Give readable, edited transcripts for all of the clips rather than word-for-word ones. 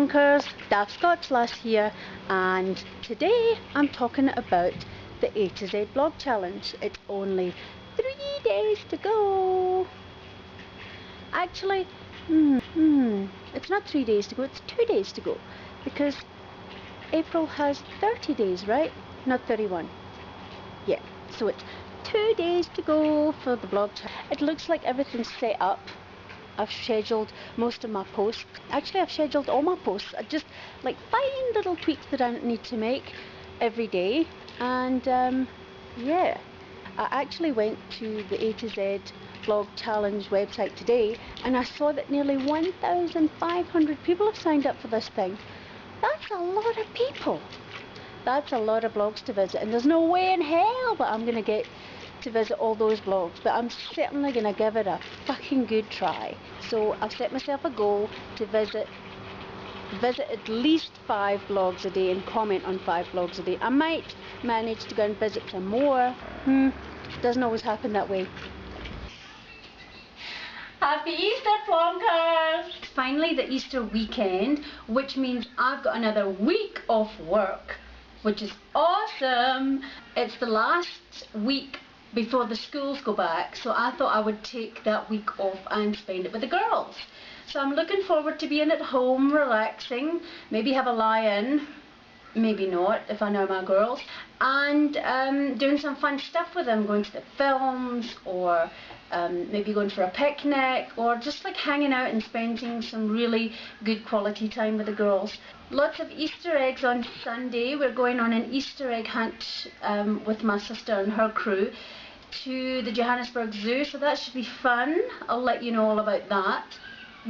Plonkers, Daft Scots here, and today I'm talking about the A to Z blog challenge. It's only 3 days to go. Actually, it's not 3 days to go, it's 2 days to go, because April has 30 days, right? Not 31. Yeah, so it's 2 days to go for the blog challenge. It looks like everything's set up. I've scheduled most of my posts. Actually, I've scheduled all my posts. I just like fine little tweaks that I need to make every day. And yeah, I actually went to the A to Z blog challenge website today and I saw that nearly 1,500 people have signed up for this thing. That's a lot of people. That's a lot of blogs to visit, and there's no way in hell that I'm going to get to visit all those blogs, but I'm certainly going to give it a fucking good try. So I've set myself a goal to visit at least 5 blogs a day and comment on 5 blogs a day. I might manage to go and visit some more. Doesn't always happen that way. Happy Easter, Plonkers! It's finally the Easter weekend, which means I've got another week off work, which is awesome. It's the last week before the schools go back, so I thought I would take that week off and spend it with the girls. So I'm looking forward to being at home, relaxing, maybe have a lie-in, maybe not if I know my girls, and doing some fun stuff with them, going to the films, or maybe going for a picnic, or just like hanging out and spending some really good quality time with the girls. Lots of Easter eggs on Sunday. We're going on an Easter egg hunt with my sister and her crew to the Johannesburg Zoo, so that should be fun. I'll let you know all about that.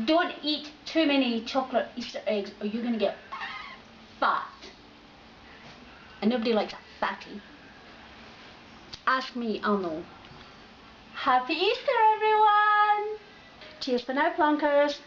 Don't eat too many chocolate Easter eggs or you're going to get fat. And nobody likes a fatty. Ask me, I'll know. Happy Easter, everyone! Cheers for now, Plonkers!